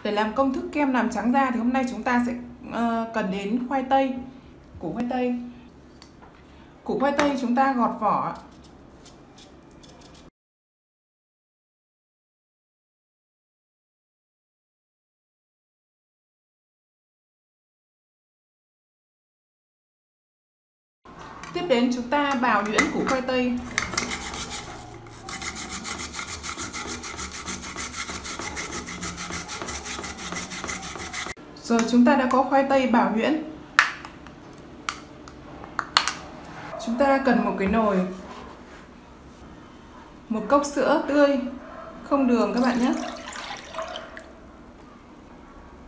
Để làm công thức kem làm trắng da thì hôm nay chúng ta sẽ cần đến khoai tây, củ khoai tây. Củ khoai tây chúng ta gọt vỏ. Tiếp đến chúng ta bào nhuyễn củ khoai tây. Rồi chúng ta đã có khoai tây bào nhuyễn. Chúng ta cần một cái nồi, một cốc sữa tươi, không đường các bạn nhé.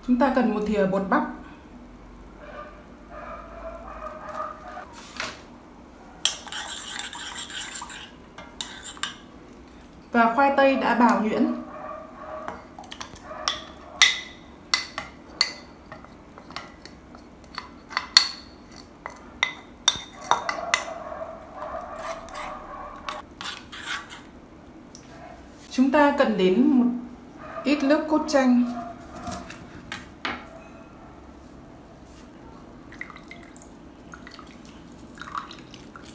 Chúng ta cần một thìa bột bắp. Và khoai tây đã bào nhuyễn. Chúng ta cần đến một ít nước cốt chanh.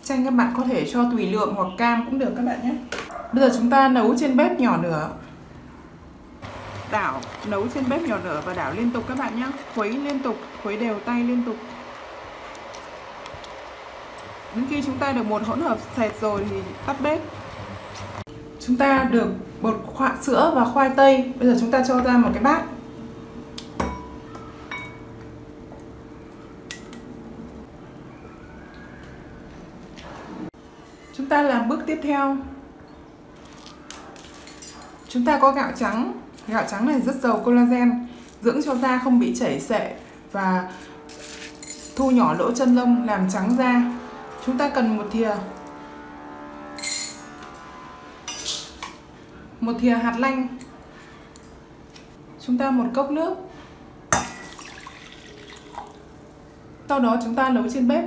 Chanh các bạn có thể cho tùy lượng hoặc cam cũng được các bạn nhé. Bây giờ chúng ta nấu trên bếp nhỏ lửa. Đảo, nấu trên bếp nhỏ lửa và đảo liên tục các bạn nhé. Khuấy liên tục, khuấy đều tay liên tục. Đến khi chúng ta được một hỗn hợp sệt rồi thì tắt bếp. Chúng ta được bột sữa và khoai tây. Bây giờ chúng ta cho ra một cái bát. Chúng ta làm bước tiếp theo. Chúng ta có gạo trắng. Gạo trắng này rất giàu collagen, dưỡng cho da không bị chảy xệ và thu nhỏ lỗ chân lông, làm trắng da. Chúng ta cần một thìa hạt lanh. Chúng ta một cốc nước. Sau đó chúng ta nấu trên bếp.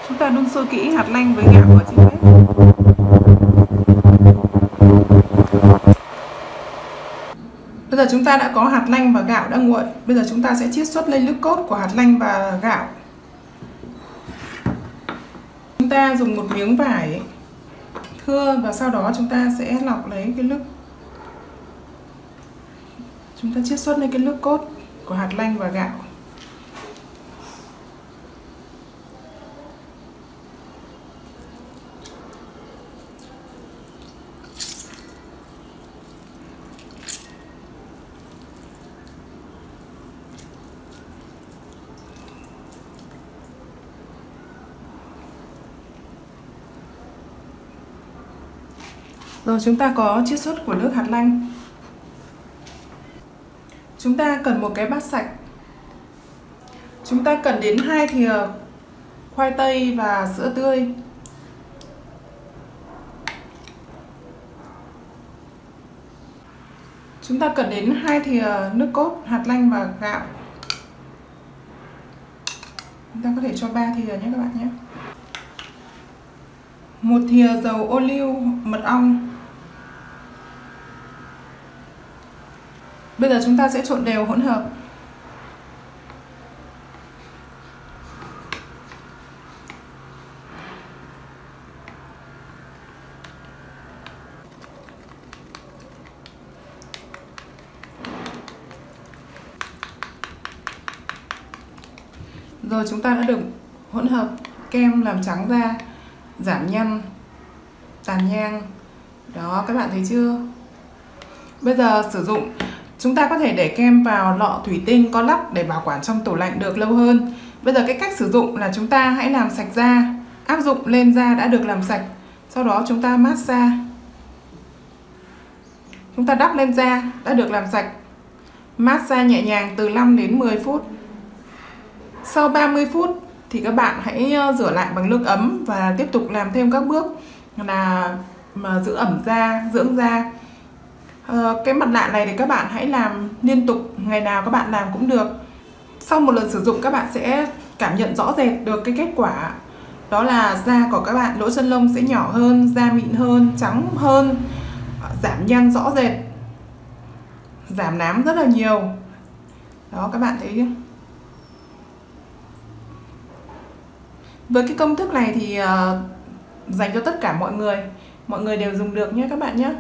Chúng ta đun sôi kỹ hạt lanh với gạo ở trên bếp. Bây giờ chúng ta đã có hạt lanh và gạo đã nguội. Bây giờ chúng ta sẽ chiết xuất lên nước cốt của hạt lanh và gạo. Chúng ta dùng một miếng vải thưa và sau đó chúng ta sẽ lọc lấy cái nước. Chúng ta chiết xuất lên cái nước cốt của hạt lanh và gạo. Rồi chúng ta có chiết xuất của nước hạt lanh. Chúng ta cần một cái bát sạch. Chúng ta cần đến 2 thìa khoai tây và sữa tươi. Chúng ta cần đến 2 thìa nước cốt, hạt lanh và gạo. Chúng ta có thể cho 3 thìa nhé các bạn nhé. Một thìa dầu ô liu mật ong. Bây giờ chúng ta sẽ trộn đều hỗn hợp. Rồi chúng ta đã được hỗn hợp kem làm trắng da, giảm nhăn, tàn nhang. Đó, các bạn thấy chưa? Bây giờ sử dụng, chúng ta có thể để kem vào lọ thủy tinh có lắp để bảo quản trong tủ lạnh được lâu hơn. Bây giờ cái cách sử dụng là chúng ta hãy làm sạch da, áp dụng lên da đã được làm sạch. Sau đó chúng ta massage. Chúng ta đắp lên da đã được làm sạch. Massage nhẹ nhàng từ 5 đến 10 phút. Sau 30 phút thì các bạn hãy rửa lại bằng nước ấm và tiếp tục làm thêm các bước là giữ ẩm da, dưỡng da. Cái mặt nạ này thì các bạn hãy làm liên tục, ngày nào các bạn làm cũng được. sau một lần sử dụng các bạn sẽ cảm nhận rõ rệt được cái kết quả. Đó là da của các bạn, lỗ chân lông sẽ nhỏ hơn, da mịn hơn, trắng hơn, giảm nhăn rõ rệt, giảm nám rất là nhiều. Đó, các bạn thấy chưa? Với cái công thức này thì dành cho tất cả mọi người đều dùng được nhé các bạn nhé.